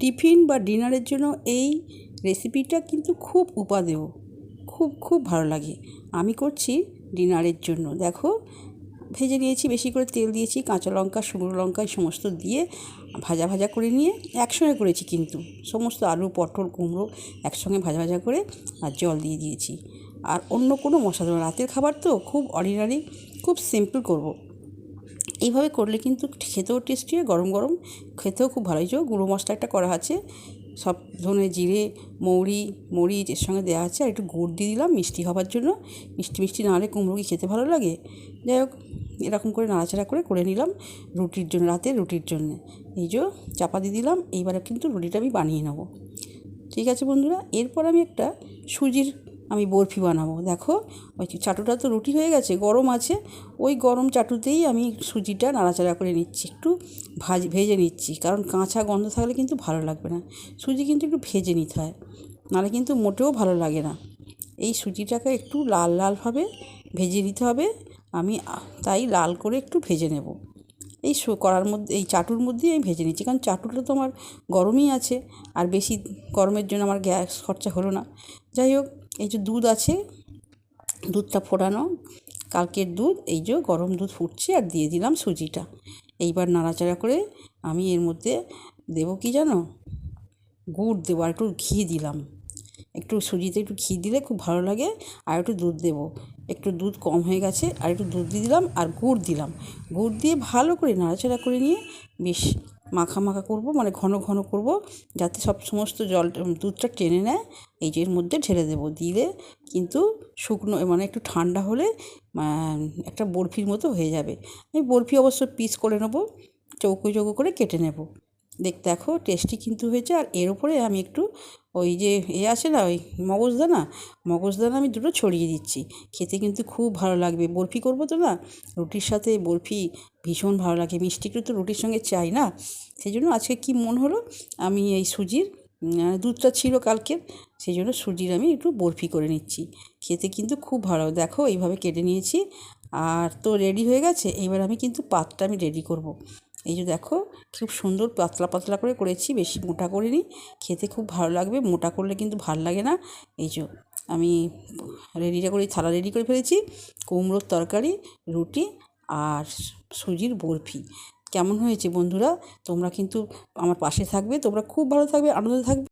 Tiffin বা ডিনারের জন্য এই রেসিপিটা কিন্তু খুব উপাদেয়, খুব ভালো লাগে। আমি করছি ডিনারের জন্য। দেখো, ভেজে নিয়েছি, বেশি করে তেল দিয়েছি, কাঁচা লঙ্কা, শুকনো লঙ্কা সমস্ত দিয়ে ভাজা করে নিয়ে একসঙ্গে করেছি, কিন্তু সমস্ত আলু, পটল, কুমড়ো একসঙ্গে ভাজা করে আর জল দিয়ে দিয়েছি। আর অন্য কোনো মশলা দেবো না, রাতের খাবার তো খুব অর্ডিনারি, খুব সিম্পল করব। এইভাবে করলে কিন্তু খেতেও টেস্টি হয়, গরম গরম খেতেও খুব ভালো। গুঁড়ো মশলা একটা করা আছে, সব ধনে, জিরে, মৌরি, মরিচ এর সঙ্গে দেওয়া আছে, আর একটু গুড় দিয়ে দিলাম মিষ্টি হবার জন্য। মিষ্টি না হলে কুমড়ো কি খেতে ভালো লাগে? যাই হোক, এরকম করে নাড়াচাড়া করে নিলাম রুটির জন্য, রাতের রুটির জন্য। চাপা দিয়ে দিলাম। এইবারে কিন্তু রুটিটা আমি বানিয়ে নেব। ঠিক আছে বন্ধুরা, এরপর আমি একটা সুজির বরফি বানাবো। দেখো, ওই চাটুটা তো রুটি হয়ে গেছে, গরম আছে, ওই গরম চাটুতেই আমি সুজিটা নাড়াচাড়া করে নিচ্ছি, একটু ভেজে নিচ্ছি, কারণ কাঁচা গন্ধ থাকলে কিন্তু ভালো লাগবে না। সুজি কিন্তু একটু ভেজে নিতে হয়, নাহলে কিন্তু মোটেও ভালো লাগে না। এই সুজিটাকে একটু লালভাবে ভেজে নিতে হবে। আমি তাই লাল করে একটু ভেজে নেব। এই কড়ার মধ্যে, এই চাটুর মধ্যেই আমি ভেজে নিচ্ছি, কারণ চাটুটা তো আমার গরমই আছে, আর বেশি গরমের জন্য আমার গ্যাস খরচা হলো না। যাই হোক, দুধ আছে, দুধটা ফোটানো, কালকের দুধ, গরম দুধ ফুটছে, আর দিয়ে দিলাম সুজিটা। এইবার নাড়াচাড়া করে আমি এর মধ্যে দেবো কি জানো, গুড় দেবো, আর একটু ঘি দিলাম। একটু সুজিতে একটু ঘি দিলে খুব ভালো লাগে। আর একটু দুধ দেবো, একটু দুধ কম হয়ে গেছে, আর একটু দুধ দিয়ে দিলাম, আর গুড় দিলাম। গুড় দিয়ে ভালো করে নাড়াচাড়া করে নিয়ে বেশ মাখা করব, মানে ঘন করব, যাতে সমস্ত দুধটা টেনে নেয়। এর মধ্যে ঢেলে দেবো, দিলে কিন্তু শুকনো, মানে একটু ঠান্ডা হলে একটা বরফির মতো হয়ে যাবে। আমি বরফি অবশ্য পিস করে নেবো, চৌকো করে কেটে নেব। দেখো, টেস্টি কিন্তু হয়েছে। আর এর উপরে আমি একটু আছে না, ওই মগজদানা আমি দুটো ছড়িয়ে দিচ্ছি। খেতে কিন্তু খুব ভালো লাগবে। বরফি করবো তো না, রুটির সাথে বরফি ভীষণ ভালো লাগে। মিষ্টি একটু তো রুটির সঙ্গে চাই না, সেই জন্য আজকে কি মন হলো, আমি এই সুজির দুধটা ছিল কালকের, সেই জন্য সুজির আমি একটু বরফি করে নিচ্ছি। খেতে কিন্তু খুব ভালো। দেখো, এইভাবে কেটে নিয়েছি, আর তো রেডি হয়ে গেছে। এবার আমি কিন্তু পাতটা রেডি করব। দেখো, খুব সুন্দর পাতলা করে করেছি, বেশি মোটা করিনি। খেতে খুব ভালো লাগবে, মোটা করলে কিন্তু ভালো লাগে না। আমি থালা রেডি করে ফেলেছি। কুমড়োর তরকারি, রুটি আর সুজির বরফি। কেমন হয়েছে বন্ধুরা? তোমরা কিন্তু আমার পাশে থাকবে, তোমরা খুব ভালো থাকবে, আনন্দে থাকবে।